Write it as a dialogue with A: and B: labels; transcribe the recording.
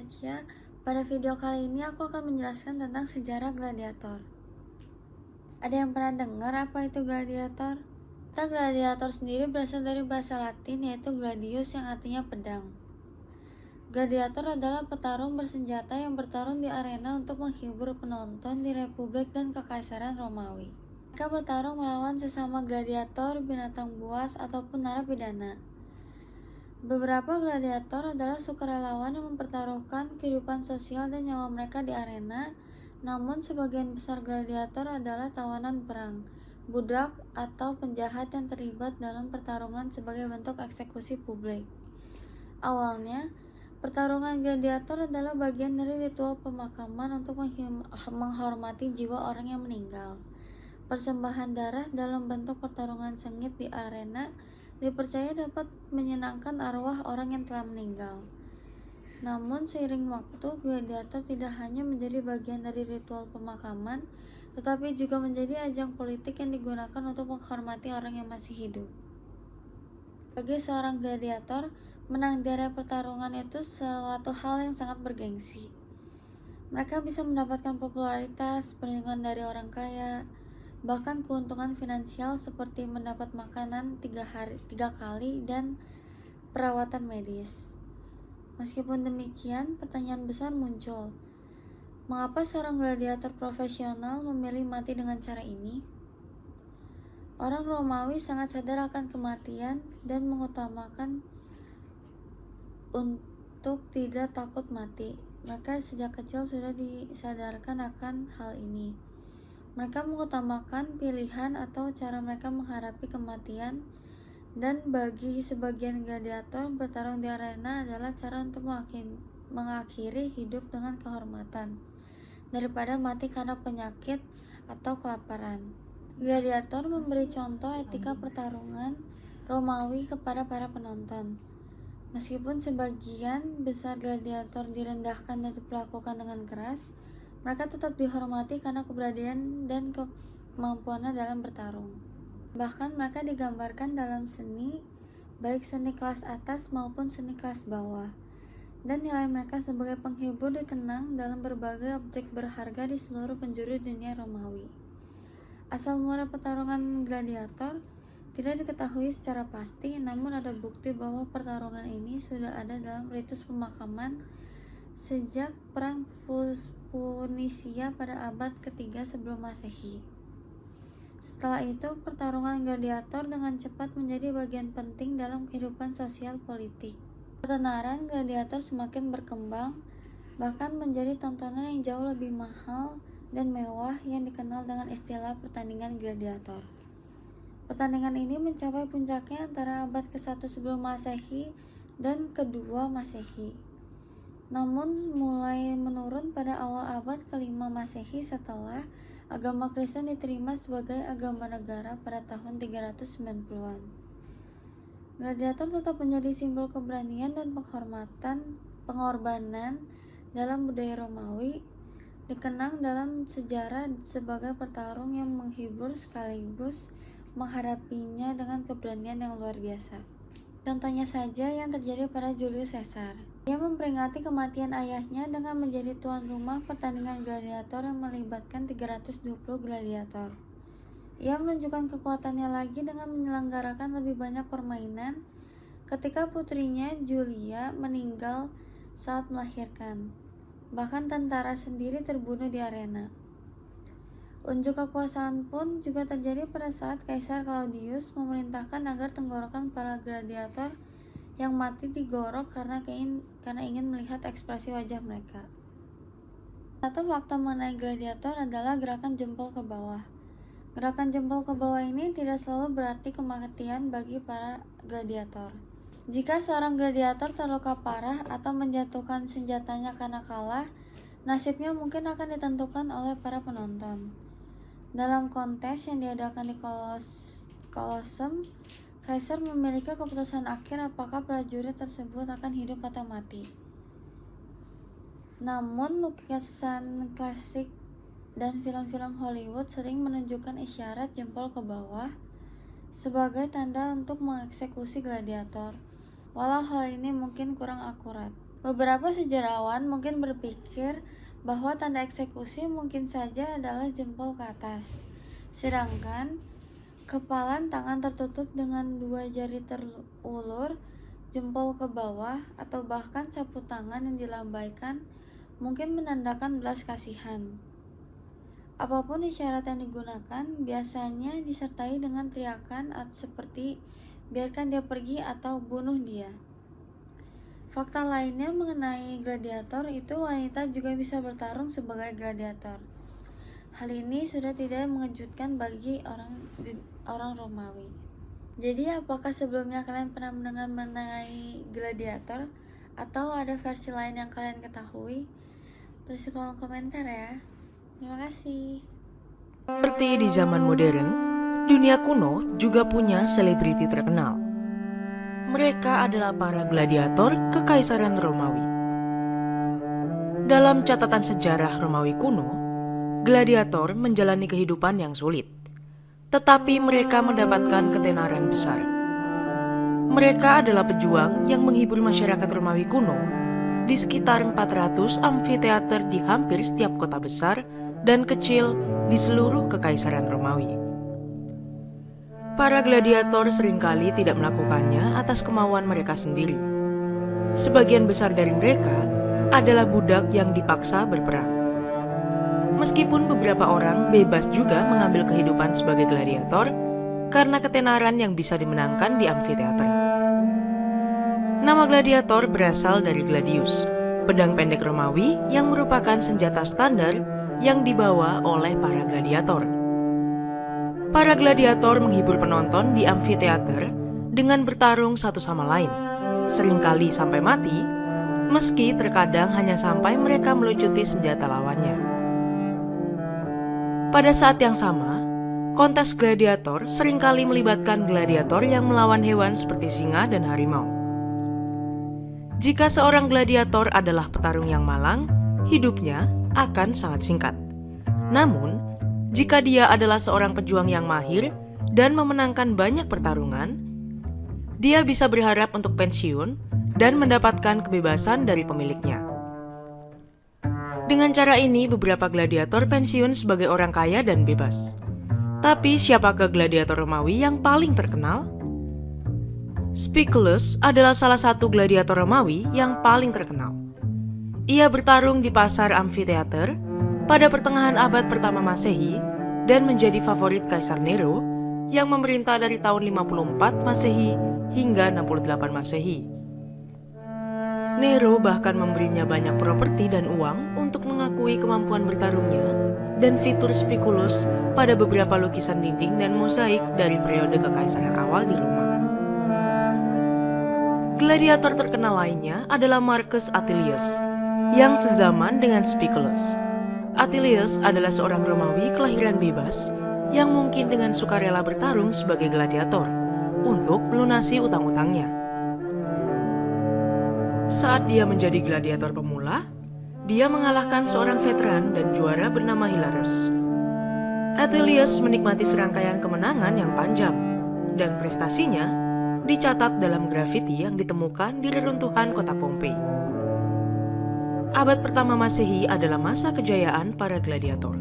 A: Asia. Pada video kali ini aku akan menjelaskan tentang sejarah gladiator. Ada yang pernah dengar apa itu gladiator? Kata gladiator sendiri berasal dari bahasa Latin yaitu gladius yang artinya pedang. Gladiator adalah petarung bersenjata yang bertarung di arena untuk menghibur penonton di Republik dan Kekaisaran Romawi. Mereka bertarung melawan sesama gladiator, binatang buas, ataupun narapidana. Beberapa gladiator adalah sukarelawan yang mempertaruhkan kehidupan sosial dan nyawa mereka di arena, namun sebagian besar gladiator adalah tawanan perang, budak, atau penjahat yang terlibat dalam pertarungan sebagai bentuk eksekusi publik. Awalnya, pertarungan gladiator adalah bagian dari ritual pemakaman untuk menghormati jiwa orang yang meninggal. Persembahan darah dalam bentuk pertarungan sengit di arena dipercaya dapat menyenangkan arwah orang yang telah meninggal. Namun seiring waktu, gladiator tidak hanya menjadi bagian dari ritual pemakaman, tetapi juga menjadi ajang politik yang digunakan untuk menghormati orang yang masih hidup. Bagi seorang gladiator, menang di area pertarungan itu suatu hal yang sangat bergengsi. Mereka bisa mendapatkan popularitas, perlindungan dari orang kaya, bahkan keuntungan finansial seperti mendapat makanan 3 kali dan perawatan medis. Meskipun demikian, pertanyaan besar muncul. Mengapa seorang gladiator profesional memilih mati dengan cara ini? Orang Romawi sangat sadar akan kematian dan mengutamakan untuk tidak takut mati. Mereka sejak kecil sudah disadarkan akan hal ini. Mereka mengutamakan pilihan atau cara mereka menghadapi kematian, dan bagi sebagian gladiator, bertarung di arena adalah cara untuk mengakhiri hidup dengan kehormatan, daripada mati karena penyakit atau kelaparan. Gladiator memberi contoh etika pertarungan Romawi kepada para penonton. Meskipun sebagian besar gladiator direndahkan dan diperlakukan dengan keras, mereka tetap dihormati karena keberanian dan kemampuannya dalam bertarung. Bahkan mereka digambarkan dalam seni, baik seni kelas atas maupun seni kelas bawah. Dan nilai mereka sebagai penghibur dikenang dalam berbagai objek berharga di seluruh penjuru dunia Romawi. Asal muara pertarungan gladiator tidak diketahui secara pasti, namun ada bukti bahwa pertarungan ini sudah ada dalam ritus pemakaman sejak perang Punisia pada abad ketiga sebelum Masehi. Setelah itu, pertarungan gladiator dengan cepat menjadi bagian penting dalam kehidupan sosial politik. Ketenaran gladiator semakin berkembang, bahkan menjadi tontonan yang jauh lebih mahal dan mewah yang dikenal dengan istilah pertandingan gladiator. Pertandingan ini mencapai puncaknya antara abad ke-1 sebelum Masehi dan ke-2 Masehi. Namun mulai menurun pada awal abad ke-5 Masehi setelah agama Kristen diterima sebagai agama negara pada tahun 390-an. Gladiator tetap menjadi simbol keberanian dan pengorbanan dalam budaya Romawi, dikenang dalam sejarah sebagai petarung yang menghibur sekaligus menghadapinya dengan keberanian yang luar biasa. Contohnya saja yang terjadi pada Julius Caesar. Dia memperingati kematian ayahnya dengan menjadi tuan rumah pertandingan gladiator yang melibatkan 320 gladiator. Ia menunjukkan kekuatannya lagi dengan menyelenggarakan lebih banyak permainan ketika putrinya Julia meninggal saat melahirkan. Bahkan tentara sendiri terbunuh di arena. Unjuk kekuasaan pun juga terjadi pada saat Kaisar Claudius memerintahkan agar tenggorokan para gladiator yang mati digorok karena ingin melihat ekspresi wajah mereka. Satu fakta mengenai gladiator adalah gerakan jempol ke bawah. Gerakan jempol ke bawah ini tidak selalu berarti kematian bagi para gladiator. Jika seorang gladiator terluka parah atau menjatuhkan senjatanya karena kalah, nasibnya mungkin akan ditentukan oleh para penonton. Dalam kontes yang diadakan di Colosseum, Kaisar memiliki keputusan akhir apakah prajurit tersebut akan hidup atau mati. Namun lukisan klasik dan film-film Hollywood sering menunjukkan isyarat jempol ke bawah sebagai tanda untuk mengeksekusi gladiator. Walau hal ini mungkin kurang akurat. Beberapa sejarawan mungkin berpikir bahwa tanda eksekusi mungkin saja adalah jempol ke atas, sedangkan kepalan tangan tertutup dengan 2 jari terulur, jempol ke bawah, atau bahkan sapu tangan yang dilambaikan mungkin menandakan belas kasihan. Apapun isyarat yang digunakan biasanya disertai dengan teriakan seperti biarkan dia pergi atau bunuh dia. Fakta lainnya mengenai gladiator itu wanita juga bisa bertarung sebagai gladiator. Hal ini sudah tidak mengejutkan bagi orang Romawi. Jadi apakah sebelumnya kalian pernah mendengar mengenai gladiator atau ada versi lain yang kalian ketahui? Tulis di kolom komentar ya. Terima kasih.
B: Seperti di zaman modern, dunia kuno juga punya selebriti terkenal. Mereka adalah para gladiator Kekaisaran Romawi. Dalam catatan sejarah Romawi kuno, gladiator menjalani kehidupan yang sulit, tetapi mereka mendapatkan ketenaran besar. Mereka adalah pejuang yang menghibur masyarakat Romawi kuno di sekitar 400 amfiteater di hampir setiap kota besar dan kecil di seluruh Kekaisaran Romawi. Para gladiator seringkali tidak melakukannya atas kemauan mereka sendiri. Sebagian besar dari mereka adalah budak yang dipaksa berperang. Meskipun beberapa orang bebas juga mengambil kehidupan sebagai gladiator karena ketenaran yang bisa dimenangkan di amfiteater. Nama gladiator berasal dari gladius, pedang pendek Romawi yang merupakan senjata standar yang dibawa oleh para gladiator. Para gladiator menghibur penonton di amfiteater dengan bertarung satu sama lain, seringkali sampai mati, meski terkadang hanya sampai mereka melucuti senjata lawannya. Pada saat yang sama, kontes gladiator seringkali melibatkan gladiator yang melawan hewan seperti singa dan harimau. Jika seorang gladiator adalah petarung yang malang, hidupnya akan sangat singkat. Namun, jika dia adalah seorang pejuang yang mahir dan memenangkan banyak pertarungan, dia bisa berharap untuk pensiun dan mendapatkan kebebasan dari pemiliknya. Dengan cara ini, beberapa gladiator pensiun sebagai orang kaya dan bebas. Tapi siapakah gladiator Romawi yang paling terkenal? Spiculus adalah salah satu gladiator Romawi yang paling terkenal. Ia bertarung di pasar amfiteater pada pertengahan abad pertama Masehi dan menjadi favorit Kaisar Nero yang memerintah dari tahun 54 Masehi hingga 68 Masehi. Nero bahkan memberinya banyak properti dan uang untuk mengakui kemampuan bertarungnya dan fitur Spiculus pada beberapa lukisan dinding dan mozaik dari periode kekaisaran awal di Roma. Gladiator terkenal lainnya adalah Marcus Atilius, yang sezaman dengan Spiculus. Atilius adalah seorang Romawi kelahiran bebas yang mungkin dengan sukarela bertarung sebagai gladiator untuk melunasi utang-utangnya. Saat dia menjadi gladiator pemula, dia mengalahkan seorang veteran dan juara bernama Hilarus. Atilius menikmati serangkaian kemenangan yang panjang, dan prestasinya dicatat dalam grafiti yang ditemukan di reruntuhan kota Pompei. Abad pertama Masehi adalah masa kejayaan para gladiator.